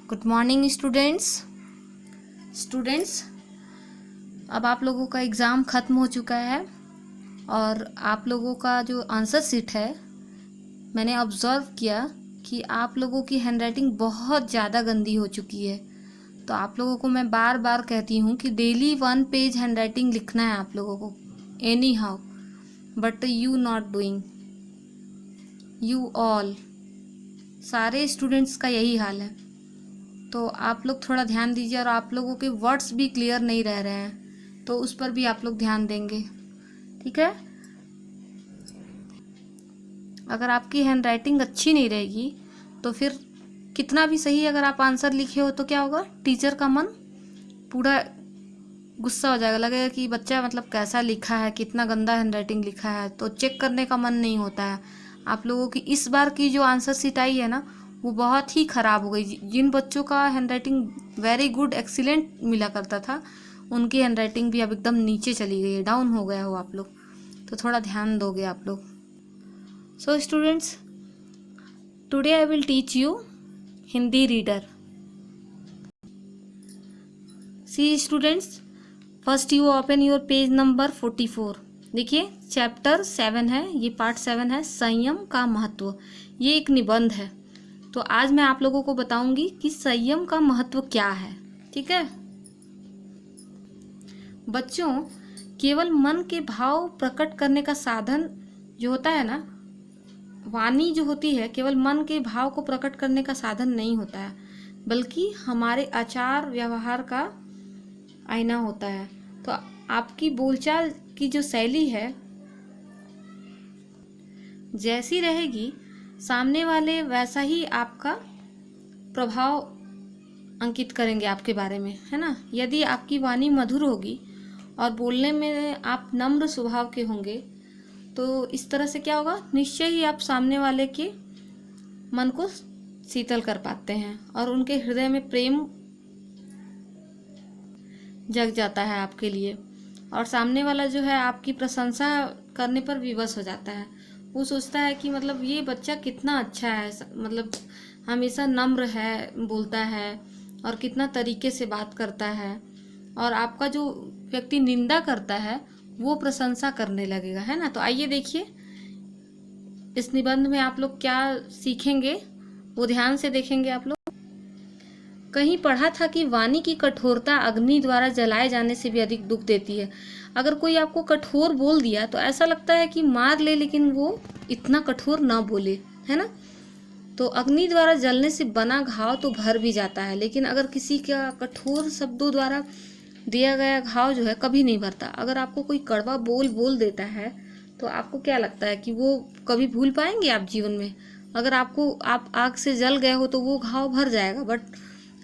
Good morning students. अब आप लोगों का एग्ज़ाम ख़त्म हो चुका है और आप लोगों का जो आंसर शीट है, मैंने ऑब्ज़र्व किया कि आप लोगों की हैंडराइटिंग बहुत ज़्यादा गंदी हो चुकी है। तो आप लोगों को मैं बार बार कहती हूँ कि डेली 1 पेज हैंडराइटिंग लिखना है आप लोगों को, any how, but you not doing, you all, सारे स्टूडेंट्स का यही हाल है। तो आप लोग थोड़ा ध्यान दीजिए, और आप लोगों के वर्ड्स भी क्लियर नहीं रह रहे हैं तो उस पर भी आप लोग ध्यान देंगे, ठीक है। अगर आपकी हैंडराइटिंग अच्छी नहीं रहेगी तो फिर कितना भी सही अगर आप आंसर लिखे हो तो क्या होगा, टीचर का मन पूरा गुस्सा हो जाएगा, लगेगा कि बच्चा मतलब कैसा लिखा है, कितना गंदा हैंडराइटिंग लिखा है, तो चेक करने का मन नहीं होता है। आप लोगों की इस बार की जो आंसर शीट आई है ना, वो बहुत ही ख़राब हो गई। जिन बच्चों का हैंडराइटिंग वेरी गुड एक्सीलेंट मिला करता था, उनकी हैंडराइटिंग भी अब एकदम नीचे चली गई है, डाउन हो गया हो आप लोग, तो थोड़ा ध्यान दोगे आप लोग। So students, today I will teach you Hindi reader. See students, first you open your page number 44। देखिए चैप्टर 7 है, ये पार्ट 7 है, संयम का महत्व। ये एक निबंध है। तो आज मैं आप लोगों को बताऊंगी कि संयम का महत्व क्या है, ठीक है। बच्चों, केवल मन के भाव प्रकट करने का साधन जो होता है ना, वाणी जो होती है, केवल मन के भाव को प्रकट करने का साधन नहीं होता है, बल्कि हमारे आचार व्यवहार का आईना होता है। तो आपकी बोलचाल की जो शैली है, जैसी रहेगी, सामने वाले वैसा ही आपका प्रभाव अंकित करेंगे आपके बारे में, है ना। यदि आपकी वाणी मधुर होगी और बोलने में आप नम्र स्वभाव के होंगे, तो इस तरह से क्या होगा, निश्चय ही आप सामने वाले के मन को शीतल कर पाते हैं और उनके हृदय में प्रेम जग जाता है आपके लिए, और सामने वाला जो है आपकी प्रशंसा करने पर विवश हो जाता है। वो सोचता है कि मतलब ये बच्चा कितना अच्छा है, मतलब हमेशा नम्र है, बोलता है और कितना तरीके से बात करता है, और आपका जो व्यक्ति निंदा करता है वो प्रशंसा करने लगेगा, है ना। तो आइए देखिए इस निबंध में आप लोग क्या सीखेंगे, वो ध्यान से देखेंगे आप लोग। कहीं पढ़ा था कि वाणी की कठोरता अग्नि द्वारा जलाए जाने से भी अधिक दुख देती है। अगर कोई आपको कठोर बोल दिया तो ऐसा लगता है कि मार ले, लेकिन वो इतना कठोर ना बोले, है ना। तो अग्नि द्वारा जलने से बना घाव तो भर भी जाता है, लेकिन अगर किसी का कठोर शब्दों द्वारा दिया गया घाव जो है कभी नहीं भरता। अगर आपको कोई कड़वा बोल देता है तो आपको क्या लगता है कि वो कभी भूल पाएंगे आप जीवन में। अगर आप आग से जल गए हो तो वो घाव भर जाएगा, बट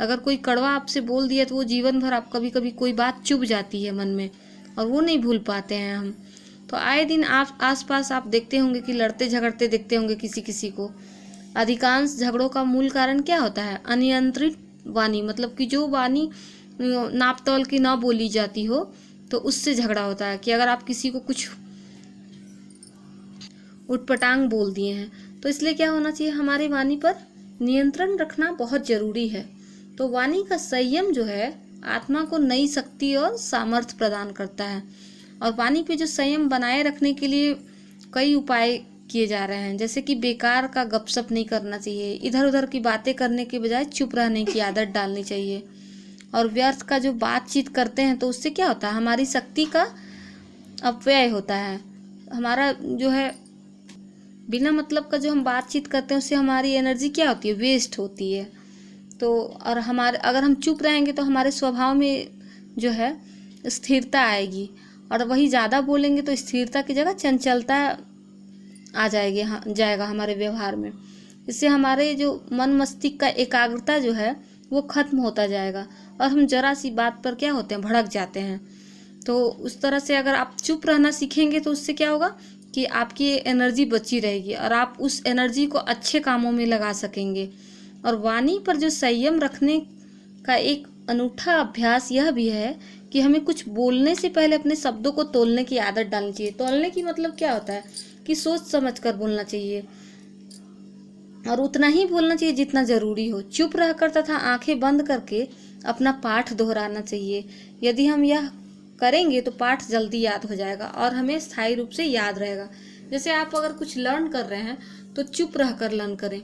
अगर कोई कड़वा आपसे बोल दिया तो वो जीवन भर, आप कभी कभी कोई बात चुभ जाती है मन में और वो नहीं भूल पाते हैं हम। तो आए दिन आप आसपास आप देखते होंगे कि लड़ते झगड़ते देखते होंगे किसी को। अधिकांश झगड़ों का मूल कारण क्या होता है, अनियंत्रित वाणी, मतलब कि जो वाणी नाप तौल की ना बोली जाती हो तो उससे झगड़ा होता है। कि अगर आप किसी को कुछ उटपटांग बोल दिए हैं, तो इसलिए क्या होना चाहिए, हमारी वाणी पर नियंत्रण रखना बहुत जरूरी है। तो वाणी का संयम जो है आत्मा को नई शक्ति और सामर्थ्य प्रदान करता है। और वाणी पे जो संयम बनाए रखने के लिए कई उपाय किए जा रहे हैं, जैसे कि बेकार का गपशप नहीं करना चाहिए, इधर उधर की बातें करने के बजाय चुप रहने की आदत डालनी चाहिए। और व्यर्थ का जो बातचीत करते हैं तो उससे क्या होता है, हमारी शक्ति का अपव्यय होता है। हमारा जो है बिना मतलब का जो हम बातचीत करते हैं उससे हमारी एनर्जी क्या होती है, वेस्ट होती है। तो और हमारे अगर हम चुप रहेंगे तो हमारे स्वभाव में जो है स्थिरता आएगी, और वही ज़्यादा बोलेंगे तो स्थिरता की जगह चंचलता आ जाएगा हमारे व्यवहार में। इससे हमारे जो मन मस्तिष्क का एकाग्रता जो है वो खत्म होता जाएगा और हम जरा सी बात पर क्या होते हैं, भड़क जाते हैं। तो उस तरह से अगर आप चुप रहना सीखेंगे तो उससे क्या होगा कि आपकी एनर्जी बची रहेगी और आप उस एनर्जी को अच्छे कामों में लगा सकेंगे। और वाणी पर जो संयम रखने का एक अनूठा अभ्यास यह भी है कि हमें कुछ बोलने से पहले अपने शब्दों को तोलने की आदत डालनी चाहिए। तोलने की मतलब क्या होता है कि सोच समझ कर बोलना चाहिए। और उतना ही बोलना चाहिए जितना ज़रूरी हो। चुप रहकर तथा आंखें बंद करके अपना पाठ दोहराना चाहिए। यदि हम यह करेंगे तो पाठ जल्दी याद हो जाएगा और हमें स्थायी रूप से याद रहेगा। जैसे आप अगर कुछ लर्न कर रहे हैं तो चुप रहकर लर्न करें।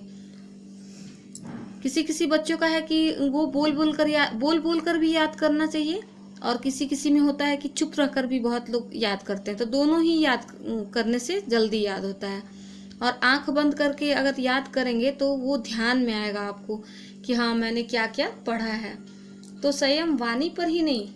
किसी किसी बच्चों का है कि वो बोल बोल कर भी याद करना चाहिए, और किसी किसी में होता है कि चुप रहकर भी बहुत लोग याद करते हैं। तो दोनों ही याद करने से जल्दी याद होता है। और आंख बंद करके अगर याद करेंगे तो वो ध्यान में आएगा आपको कि हाँ मैंने क्या क्या पढ़ा है। तो संयम वाणी पर ही नहीं,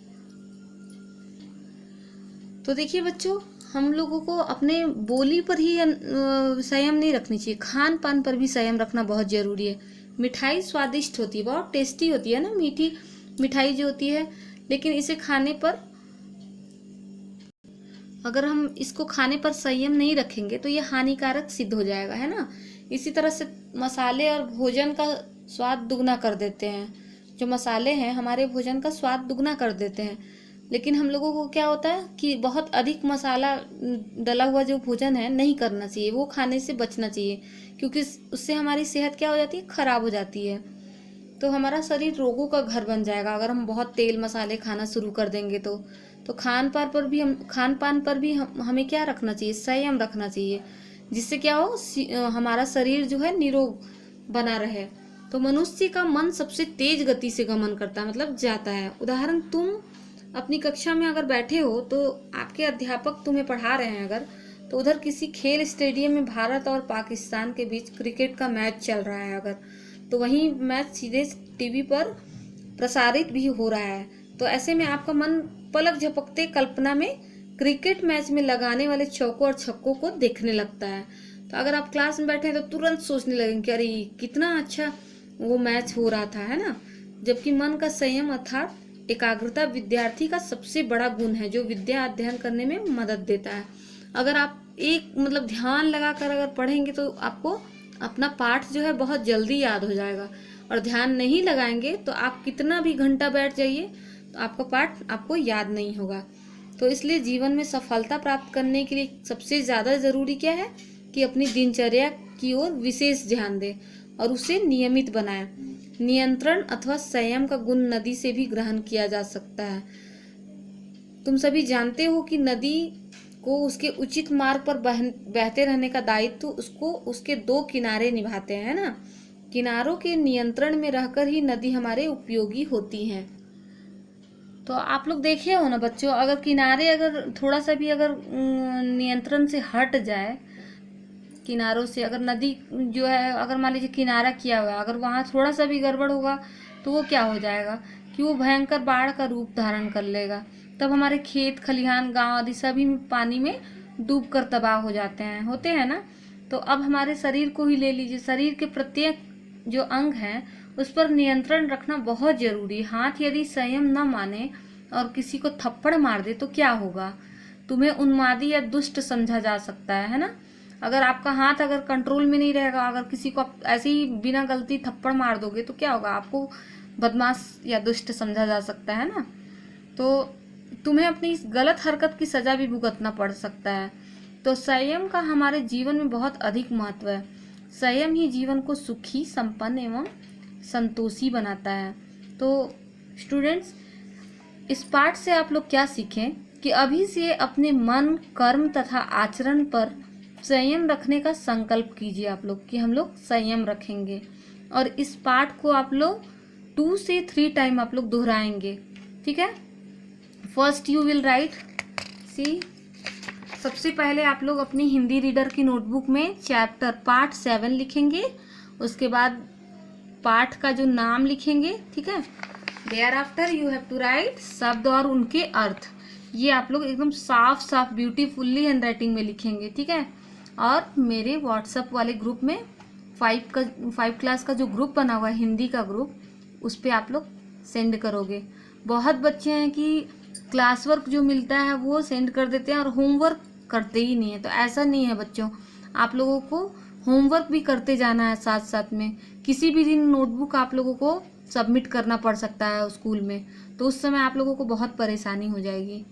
तो देखिए बच्चों, हम लोगों को अपने बोली पर ही संयम नहीं रखनी चाहिए, खान पान पर भी संयम रखना बहुत जरूरी है। मिठाई स्वादिष्ट होती है, बहुत टेस्टी होती है ना मीठी मिठाई जो होती है, लेकिन इसे खाने पर, अगर हम इसको खाने पर संयम नहीं रखेंगे तो ये हानिकारक सिद्ध हो जाएगा, है ना। इसी तरह से मसाले और भोजन का स्वाद दुगना कर देते हैं। जो मसाले हैं हमारे भोजन का स्वाद दुगना कर देते हैं, लेकिन हम लोगों को क्या होता है कि बहुत अधिक मसाला डला हुआ जो भोजन है नहीं करना चाहिए, वो खाने से बचना चाहिए, क्योंकि उससे हमारी सेहत क्या हो जाती है, खराब हो जाती है। तो हमारा शरीर रोगों का घर बन जाएगा अगर हम बहुत तेल मसाले खाना शुरू कर देंगे। तो खान पान पर भी हमें क्या रखना चाहिए, संयम रखना चाहिए, जिससे क्या हो, हमारा शरीर जो है निरोग बना रहे। तो मनुष्य का मन सबसे तेज गति से गमन करता है, मतलब जाता है। उदाहरण, तुम अपनी कक्षा में अगर बैठे हो तो आपके अध्यापक तुम्हें पढ़ा रहे हैं अगर, तो उधर किसी खेल स्टेडियम में भारत और पाकिस्तान के बीच क्रिकेट का मैच चल रहा है अगर, तो वही मैच सीधे टीवी पर प्रसारित भी हो रहा है। तो ऐसे में आपका मन पलक झपकते कल्पना में क्रिकेट मैच में लगाने वाले चौकों और छक्कों को देखने लगता है। तो अगर आप क्लास में बैठे हैं तो तुरंत सोचने लगेंगे कि अरे कितना अच्छा वो मैच हो रहा था, है ना। जबकि मन का संयम अर्थात एकाग्रता विद्यार्थी का सबसे बड़ा गुण है, जो विद्या अध्ययन करने में मदद देता है। अगर आप एक मतलब ध्यान लगाकर अगर पढ़ेंगे तो आपको अपना पाठ जो है बहुत जल्दी याद हो जाएगा, और ध्यान नहीं लगाएंगे तो आप कितना भी घंटा बैठ जाइए तो आपका पाठ आपको याद नहीं होगा। तो इसलिए जीवन में सफलता प्राप्त करने के लिए सबसे ज़्यादा ज़रूरी क्या है कि अपनी दिनचर्या की ओर विशेष ध्यान दें और उसे नियमित बनाएं। नियंत्रण अथवा संयम का गुण नदी से भी ग्रहण किया जा सकता है। तुम सभी जानते हो कि नदी को उसके उचित मार्ग पर बहते रहने का दायित्व उसको उसके दो किनारे निभाते हैं ना। किनारों के नियंत्रण में रहकर ही नदी हमारे उपयोगी होती हैं। तो आप लोग देखे हो ना बच्चों, अगर किनारे अगर थोड़ा सा भी अगर नियंत्रण से हट जाए, किनारों से अगर नदी जो है अगर मान लीजिए किनारा किया हुआ है, अगर वहाँ थोड़ा सा भी गड़बड़ होगा तो वो क्या हो जाएगा कि वो भयंकर बाढ़ का रूप धारण कर लेगा। तब हमारे खेत खलिहान गांव आदि सभी पानी में डूब कर तबाह हो जाते हैं, होते हैं ना। तो अब हमारे शरीर को ही ले लीजिए, शरीर के प्रत्येक जो अंग हैं उस पर नियंत्रण रखना बहुत जरूरी है। हाथ यदि संयम न माने और किसी को थप्पड़ मार दे तो क्या होगा, तुम्हें उन्मादी या दुष्ट समझा जा सकता है ना। अगर आपका हाथ अगर कंट्रोल में नहीं रहेगा, अगर किसी को आप ऐसे ही बिना गलती थप्पड़ मार दोगे तो क्या होगा, आपको बदमाश या दुष्ट समझा जा सकता है ना। तो तुम्हें अपनी इस गलत हरकत की सजा भी भुगतना पड़ सकता है। तो संयम का हमारे जीवन में बहुत अधिक महत्व है। संयम ही जीवन को सुखी, संपन्न एवं संतोषी बनाता है। तो स्टूडेंट्स, इस पाठ से आप लोग क्या सीखें कि अभी से अपने मन, कर्म तथा आचरण पर संयम रखने का संकल्प कीजिए आप लोग कि हम लोग संयम रखेंगे। और इस पाठ को आप लोग 2 से 3 टाइम आप लोग दोहराएंगे, ठीक है। फर्स्ट यू विल राइट, सी, सबसे पहले आप लोग अपनी हिंदी रीडर की नोटबुक में चैप्टर पार्ट 7 लिखेंगे। उसके बाद पाठ का जो नाम लिखेंगे, ठीक है। Thereafter you have to write शब्द और उनके अर्थ। ये आप लोग एकदम साफ साफ ब्यूटीफुल्ली हैंड राइटिंग में लिखेंगे, ठीक है। और मेरे व्हाट्सएप वाले ग्रुप में 5 क्लास का जो ग्रुप बना हुआ है, हिंदी का ग्रुप, उस पर आप लोग सेंड करोगे। बहुत बच्चे हैं कि क्लास वर्क जो मिलता है वो सेंड कर देते हैं और होमवर्क करते ही नहीं है। तो ऐसा नहीं है बच्चों, आप लोगों को होमवर्क भी करते जाना है साथ साथ में। किसी भी दिन नोटबुक आप लोगों को सबमिट करना पड़ सकता है स्कूल में, तो उस समय आप लोगों को बहुत परेशानी हो जाएगी।